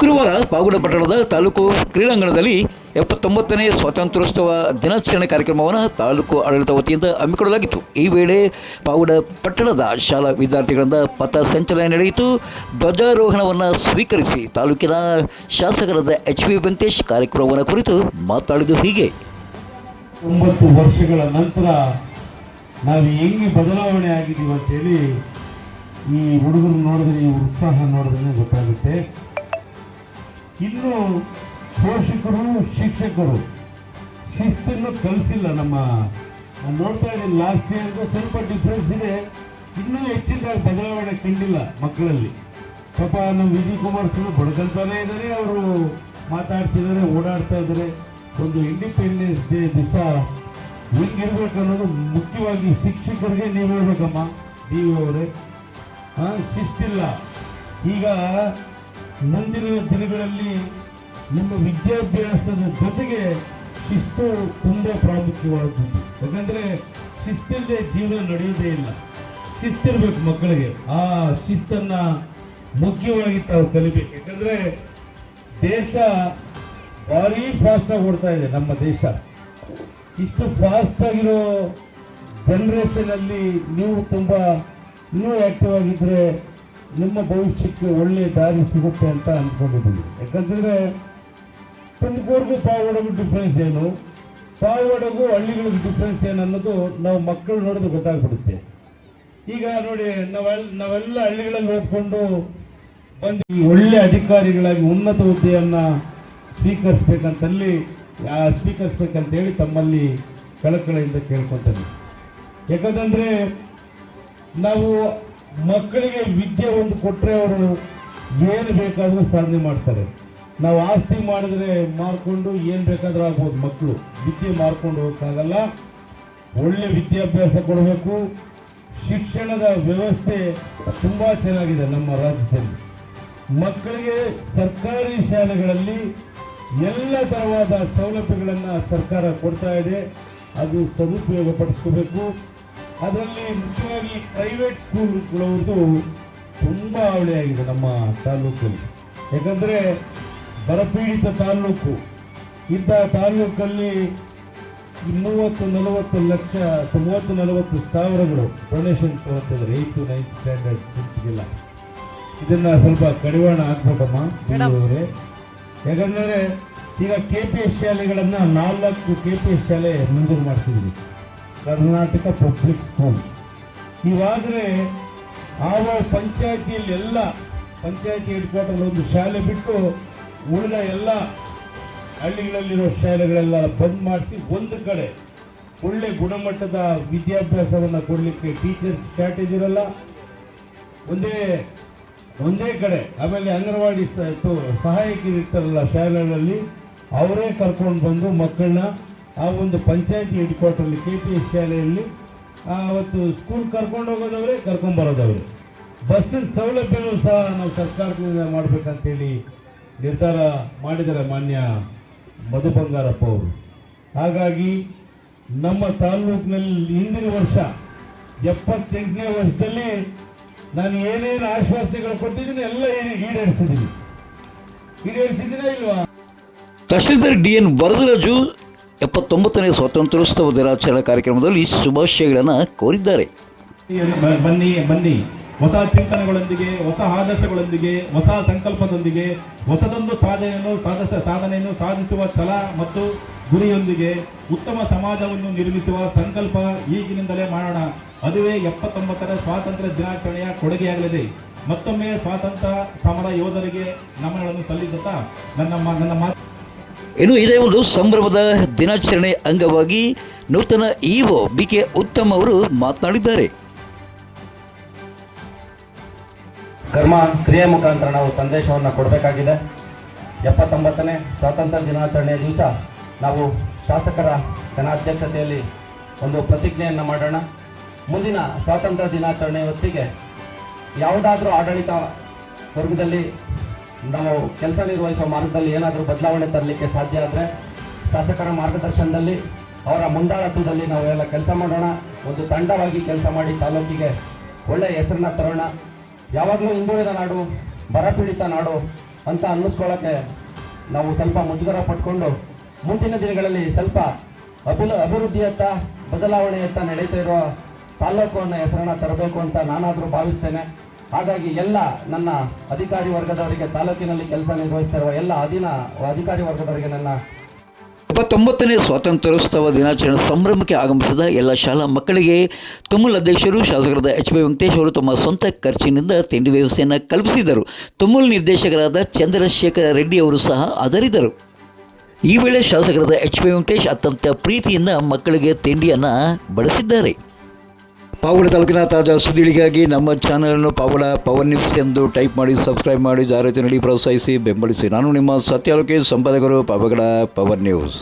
ಶುಕ್ರವಾರ ಪಾವಗಡ ಪಟ್ಟಣದ ತಾಲೂಕು ಕ್ರೀಡಾಂಗಣದಲ್ಲಿ 79ನೇ ಸ್ವಾತಂತ್ರ್ಯೋತ್ಸವ ದಿನಾಚರಣೆ ಕಾರ್ಯಕ್ರಮವನ್ನು ತಾಲೂಕು ಆಡಳಿತ ವತಿಯಿಂದ ಹಮ್ಮಿಕೊಳ್ಳಲಾಗಿತ್ತು. ಈ ವೇಳೆ ಪಾವಗಡ ಪಟ್ಟಣದ ಶಾಲಾ ವಿದ್ಯಾರ್ಥಿಗಳಿಂದ ಪಥ ಸಂಚಲನ ನಡೆಯಿತು. ಧ್ವಜಾರೋಹಣವನ್ನು ಸ್ವೀಕರಿಸಿ ತಾಲೂಕಿನ ಶಾಸಕರಾದ HB ವೆಂಕಟೇಶ್ ಕಾರ್ಯಕ್ರಮವನ್ನು ಕುರಿತು ಮಾತನಾಡಿದ್ದು ಹೀಗೆ. 9 ವರ್ಷಗಳ ನಂತರ ನಾವು ಹೆಂಗೆ ಬದಲಾವಣೆ ಆಗಿದ್ದೀವಿ ಅಂತೇಳಿ ಈ ಹುಡುಗರು ನೋಡಿದ್ರೆ, ಈ ಉತ್ಸಾಹ ನೋಡಿದ್ರೆ ಗೊತ್ತಾಗುತ್ತೆ. ಇನ್ನು ಪೋಷಕರು ಶಿಕ್ಷಕರು ಶಿಸ್ತನ್ನು ಕಲಿಸಿಲ್ಲ. ನಾನು ನೋಡ್ತಾ ಇದ್ದೀನಿ, ಲಾಸ್ಟ್ ಇಯರ್ಗೂ ಸ್ವಲ್ಪ ಡಿಫ್ರೆನ್ಸ್ ಇದೆ. ಇನ್ನೂ ಹೆಚ್ಚಿನದಾಗಿ ಬದಲಾವಣೆ ಕಂಡಿಲ್ಲ ಮಕ್ಕಳಲ್ಲಿ. ಪಾಪ ನಮ್ಮ ವಿಜಯ್ ಕುಮಾರ್ ಸ್ವಾಮಿ ಬಡ್ಕೊಳ್ತಾನೆ ಇದ್ದಾರೆ, ಅವರು ಮಾತಾಡ್ತಿದ್ದಾರೆ, ಓಡಾಡ್ತಾ ಇದ್ದಾರೆ. ಒಂದು ಇಂಡಿಪೆಂಡೆನ್ಸ್ ಡೇ ದಿವಸ ಹೆಂಗಿರ್ಬೇಕು ಅನ್ನೋದು ಮುಖ್ಯವಾಗಿ ಶಿಕ್ಷಕರಿಗೆ ನೀವು ಹೇಳ್ಬೇಕಮ್ಮ, DO ಅವರೇ. ಶಿಸ್ತಿಲ್ಲ. ಈಗ ಮುಂದಿನ ದಿನಗಳಲ್ಲಿ ನಿಮ್ಮ ವಿದ್ಯಾಭ್ಯಾಸದ ಜೊತೆಗೆ ಶಿಸ್ತು ತುಂಬ ಪ್ರಾಮುಖ್ಯವಾದದ್ದು. ಯಾಕಂದರೆ ಶಿಸ್ತಿಲ್ಲದೆ ಜೀವನ ನಡೆಯೋದೇ ಇಲ್ಲ. ಶಿಸ್ತಿರ್ಬೇಕು ಮಕ್ಕಳಿಗೆ. ಆ ಶಿಸ್ತನ್ನು ಮುಖ್ಯವಾಗಿ ತಾವು ಕಲಿಬೇಕು. ಯಾಕಂದರೆ ದೇಶ ಭಾರೀ ಫಾಸ್ಟಾಗಿ ಓಡ್ತಾ ಇದೆ. ನಮ್ಮ ದೇಶ ಇಷ್ಟು ಫಾಸ್ಟಾಗಿರೋ ಜನ್ರೇಷನಲ್ಲಿ ನೀವು ತುಂಬ ಇನ್ನೂ ಆ್ಯಕ್ಟಿವ್ ಆಗಿದ್ದರೆ ನಿಮ್ಮ ಭವಿಷ್ಯಕ್ಕೆ ಒಳ್ಳೆಯ ದಾರಿ ಸಿಗುತ್ತೆ ಅಂತ ಅಂದ್ಕೊಂಡಿದ್ದೀವಿ. ಯಾಕಂತಂದರೆ ತುಮಕೂರಿಗೂ ಪಾವಗಡಗೂ ಡಿಫ್ರೆನ್ಸ್ ಏನು, ಪಾವಗಡಗೂ ಹಳ್ಳಿಗಳಿಗೂ ಡಿಫ್ರೆನ್ಸ್ ಏನು ಅನ್ನೋದು ನಾವು ಮಕ್ಕಳು ನೋಡಿದ್ರೆ ಗೊತ್ತಾಗ್ಬಿಡುತ್ತೆ. ಈಗ ನೋಡಿ, ನಾವೆಲ್ಲ ಹಳ್ಳಿಗಳಲ್ಲಿ ಓದ್ಕೊಂಡು ಬಂದು ಒಳ್ಳೆ ಅಧಿಕಾರಿಗಳಾಗಿ ಉನ್ನತ ಹುದ್ದೆಯನ್ನು ಸ್ವೀಕರಿಸ್ಬೇಕಂತೇಳಿ ತಮ್ಮಲ್ಲಿ ಕಳಕಳಿಯಿಂದ ಕೇಳ್ಕೊತೇನೆ. ಯಾಕಂತಂದರೆ ನಾವು ಮಕ್ಕಳಿಗೆ ವಿದ್ಯೆ ಒಂದು ಕೊಟ್ಟರೆ ಅವರು ಏನು ಬೇಕಾದರೂ ಸಾಧನೆ ಮಾಡ್ತಾರೆ. ನಾವು ಆಸ್ತಿ ಮಾಡಿದ್ರೆ ಮಾರ್ಕೊಂಡು ಏನು ಬೇಕಾದರೂ ಆಗ್ಬೋದು. ಮಕ್ಕಳು ವಿದ್ಯೆ ಮಾರ್ಕೊಂಡು ಹೋಗೋಕ್ಕಾಗಲ್ಲ. ಒಳ್ಳೆ ವಿದ್ಯಾಭ್ಯಾಸ ಕೊಡಬೇಕು. ಶಿಕ್ಷಣದ ವ್ಯವಸ್ಥೆ ತುಂಬ ಚೆನ್ನಾಗಿದೆ ನಮ್ಮ ರಾಜ್ಯದಲ್ಲಿ. ಮಕ್ಕಳಿಗೆ ಸರ್ಕಾರಿ ಶಾಲೆಗಳಲ್ಲಿ ಎಲ್ಲ ಥರವಾದ ಸೌಲಭ್ಯಗಳನ್ನು ಸರ್ಕಾರ ಕೊಡ್ತಾ ಇದೆ. ಅದು ಸದುಪಯೋಗ ಪಡಿಸ್ಕೋಬೇಕು. ಅದರಲ್ಲಿ ಮುಖ್ಯವಾಗಿ ಪ್ರೈವೇಟ್ ಸ್ಕೂಲ್ಗಳವ್ರದ್ದು ತುಂಬ ಅವಳಿಯಾಗಿದೆ ನಮ್ಮ ತಾಲೂಕಲ್ಲಿ. ಯಾಕಂದರೆ ಬರಪೀಡಿತ ತಾಲೂಕು. ಇಂಥ ತಾಲೂಕಲ್ಲಿ 30-40 ಸಾವಿರಗಳು ಡೊನೇಷನ್ ತೊಗೊಳ್ತಿದ್ದಾರೆ 8th to 9th ಸ್ಟ್ಯಾಂಡರ್ಡ್ ಮಕ್ಕಳಿಗೆಲ್ಲ. ಇದನ್ನು ಸ್ವಲ್ಪ ಕಡಿವಾಣ ಹಾಕ್ಬೇಕಮ್ಮ ಅವರೇ. ಯಾಕಂದರೆ ಈಗ KPS ಶಾಲೆಗಳನ್ನು 4 KPS ಶಾಲೆ ಮಂಜೂರು ಮಾಡ್ತಿದ್ದೀವಿ, ಕರ್ನಾಟಕ ಪಬ್ಲಿಕ್ ಸ್ಕೂಲ್. ಇವಾದರೆ ಆವ ಪಂಚಾಯತಿಯಲ್ಲಿ ಎಲ್ಲ ಪಂಚಾಯತಿ ಹೆಡ್ ಕ್ವಾರ್ಟರ್ ಒಂದು ಶಾಲೆ ಬಿಟ್ಟು ಉಳಿದ ಎಲ್ಲ ಹಳ್ಳಿಗಳಲ್ಲಿರೋ ಶಾಲೆಗಳೆಲ್ಲ ಬಂದ್ ಮಾಡಿಸಿ ಒಂದು ಕಡೆ ಒಳ್ಳೆ ಗುಣಮಟ್ಟದ ವಿದ್ಯಾಭ್ಯಾಸವನ್ನು ಕೊಡಲಿಕ್ಕೆ ಟೀಚರ್ಸ್ ಶಾರ್ಟೇಜ್ ಇರಲ್ಲ. ಒಂದೇ ಕಡೆ. ಆಮೇಲೆ ಅಂಗನವಾಡಿ ಸಹಾಯಕರು ಇರ್ತಾರಲ್ಲ ಶಾಲೆಗಳಲ್ಲಿ, ಅವರೇ ಕರ್ಕೊಂಡು ಬಂದು ಮಕ್ಕಳನ್ನ ಆ ಒಂದು ಪಂಚಾಯತಿ ಹೆಡ್ ಕ್ವಾರ್ಟರ್ಲಿ KPS ಶಾಲೆಯಲ್ಲಿ ಅವತ್ತು ಸ್ಕೂಲ್ ಕರ್ಕೊಂಡು ಹೋಗೋದವ್ರೆ, ಕರ್ಕೊಂಬರೋದವ್ರೆ. ಬಸ್ಸಿನ ಸೌಲಭ್ಯನೂ ಸಹ ನಾವು ಸರ್ಕಾರದಿಂದ ಮಾಡಬೇಕಂತೇಳಿ ನಿರ್ಧಾರ ಮಾಡಿದ್ದಾರೆ ಮಾನ್ಯ ಮಧು ಬಂಗಾರಪ್ಪ ಅವರು. ಹಾಗಾಗಿ ನಮ್ಮ ತಾಲೂಕಿನಲ್ಲಿ ಹಿಂದಿನ ವರ್ಷ 78ನೇ ವರ್ಷದಲ್ಲಿ ನಾನು ಏನೇನು ಆಶ್ವಾಸನೆಗಳು ಕೊಟ್ಟಿದ್ದೀನಿ ಎಲ್ಲ ಈಡೇರಿಸಿದ್ದೀನ ಇಲ್ವಾ? ತಹಶೀಲ್ದಾರ್ DN ವರದರಾಜು 79ನೇ ಸ್ವಾತಂತ್ರ್ಯೋತ್ಸವ ದಿನಾಚರಣೆ ಕಾರ್ಯಕ್ರಮದಲ್ಲಿ ಶುಭಾಶಯಗಳನ್ನು ಕೋರಿದ್ದಾರೆ. ಬನ್ನಿ ಹೊಸ ಚಿಂತನೆಗಳೊಂದಿಗೆ, ಹೊಸ ಆದರ್ಶಗಳೊಂದಿಗೆ, ಹೊಸ ಸಂಕಲ್ಪದೊಂದಿಗೆ, ಹೊಸದೊಂದು ಸಾಧನೆಯನ್ನು ಸಾಧಿಸುವ ಛಲ ಮತ್ತು ಗುರಿಯೊಂದಿಗೆ ಉತ್ತಮ ಸಮಾಜವನ್ನು ನಿರ್ಮಿಸುವ ಸಂಕಲ್ಪ ಈಗಿನಿಂದಲೇ ಮಾಡೋಣ. ಅದುವೇ 79ರ ಸ್ವಾತಂತ್ರ್ಯ ದಿನಾಚರಣೆಯ ಕೊಡುಗೆಯಾಗಲಿದೆ. ಮತ್ತೊಮ್ಮೆ ಸ್ವಾತಂತ್ರ್ಯ ಸಮರ ಯೋಧರಿಗೆ ನಮನಗಳನ್ನು ಸಲ್ಲಿಸುತ್ತಾ ನನ್ನ ಮಾತು. ಇನ್ನು ಇದೇ ಒಂದು ಸಂಭ್ರಮದ ದಿನಾಚರಣೆ ಅಂಗವಾಗಿ ನೂತನ EO BK ಉತ್ತಮ್ ಅವರು ಮಾತನಾಡಿದ್ದಾರೆ. ಕರ್ಮ ಕ್ರಿಯೆ ಮುಖಾಂತರ ನಾವು ಸಂದೇಶವನ್ನು ಕೊಡಬೇಕಾಗಿದೆ. 79ನೇ ಸ್ವಾತಂತ್ರ್ಯ ದಿನಾಚರಣೆಯ ದಿವಸ ನಾವು ಶಾಸಕರ ಅಧ್ಯಕ್ಷತೆಯಲ್ಲಿ ಒಂದು ಪ್ರತಿಜ್ಞೆಯನ್ನು ಮಾಡೋಣ. ಮುಂದಿನ ಸ್ವಾತಂತ್ರ್ಯ ದಿನಾಚರಣೆ ಹೊತ್ತಿಗೆ ಯಾವುದಾದ್ರೂ ಆಡಳಿತ ವರ್ಗದಲ್ಲಿ ನಾವು ಕೆಲಸ ನಿರ್ವಹಿಸುವ ಮಾರ್ಗದಲ್ಲಿ ಏನಾದರೂ ಬದಲಾವಣೆ ತರಲಿಕ್ಕೆ ಸಾಧ್ಯ ಆದರೆ ಶಾಸಕರ ಮಾರ್ಗದರ್ಶನದಲ್ಲಿ, ಅವರ ಮುಂದಾಳತ್ವದಲ್ಲಿ ನಾವೆಲ್ಲ ಕೆಲಸ ಮಾಡೋಣ. ಒಂದು ತಂಡವಾಗಿ ಕೆಲಸ ಮಾಡಿ ತಾಲೂಕಿಗೆ ಒಳ್ಳೆಯ ಹೆಸರನ್ನ ತರೋಣ. ಯಾವಾಗಲೂ ಹಿಂದುಳಿದ ನಾಡು, ಬರಪೀಡಿತ ನಾಡು, ಅಂತ ಅನ್ನಿಸ್ಕೊಳ್ಳೋಕ್ಕೆ ನಾವು ಸ್ವಲ್ಪ ಮುಜುಗರ ಪಟ್ಕೊಂಡು ಮುಂದಿನ ದಿನಗಳಲ್ಲಿ ಸ್ವಲ್ಪ ಅಭಿವೃದ್ಧಿಯತ್ತ ಬದಲಾವಣೆಯತ್ತ ನಡೀತಾ ಇರುವ ತಾಲ್ಲೂಕು ಅನ್ನೋ ಹೆಸರನ್ನು ತರಬೇಕು ಅಂತ ನಾನಾದರೂ ಭಾವಿಸ್ತೇನೆ. ಹಾಗಾಗಿ ಎಲ್ಲ ನನ್ನ ಅಧಿಕಾರಿ ವರ್ಗದವರಿಗೆ, ತಾಲೂಕಿನಲ್ಲಿ ಕೆಲಸ ನಿರ್ವಹಿಸ್ತಾ ಇರುವ ಎಲ್ಲ ಅಧಿಕಾರಿ ವರ್ಗದವರಿಗೆ ನನ್ನ 79ನೇ ಸ್ವಾತಂತ್ರ್ಯೋತ್ಸವ ದಿನಾಚರಣೆ ಸಂಭ್ರಮಕ್ಕೆ ಆಗಮಿಸಿದ ಎಲ್ಲ ಶಾಲಾ ಮಕ್ಕಳಿಗೆ ತುಮೂಲ್ ಅಧ್ಯಕ್ಷರು ಶಾಸಕರಾದ ಎಚ್ ಬಿ ವೆಂಕಟೇಶ್ ಅವರು ತಮ್ಮ ಸ್ವಂತ ಖರ್ಚಿನಿಂದ ತಿಂಡಿ ವ್ಯವಸ್ಥೆಯನ್ನು ಕಲ್ಪಿಸಿದರು. ತುಮೂಲ್ ನಿರ್ದೇಶಕರಾದ ಚಂದ್ರಶೇಖರ ರೆಡ್ಡಿ ಅವರು ಸಹ ಹಾಜರಿದ್ದರು. ಈ ವೇಳೆ ಶಾಸಕರಾದ ಎಚ್ ಬಿ ವೆಂಕಟೇಶ್ ಅತ್ಯಂತ ಪ್ರೀತಿಯಿಂದ ಮಕ್ಕಳಿಗೆ ತಿಂಡಿಯನ್ನು ಬಡಿಸಿದ್ದಾರೆ. ಪಾವಗಡ ತಾಲೂಕಿನ ತಾಜಾ ಸುದ್ದಿಗಳಿಗಾಗಿ ನಮ್ಮ ಚಾನಲನ್ನು ಪಾವಗಡ ಪವರ್ ನ್ಯೂಸ್ ಎಂದು ಟೈಪ್ ಮಾಡಿ, ಸಬ್ಸ್ಕ್ರೈಬ್ ಮಾಡಿ, ಜಾಹೀರಾತಿನಲ್ಲಿ ಪ್ರೋತ್ಸಾಹಿಸಿ ಬೆಂಬಲಿಸಿ. ನಾನು ನಿಮ್ಮ ಸತ್ಯಾಲೋಕೇಶ್, ಸಂಪಾದಕರು, ಪಾವಗಡ ಪವರ್ ನ್ಯೂಸ್.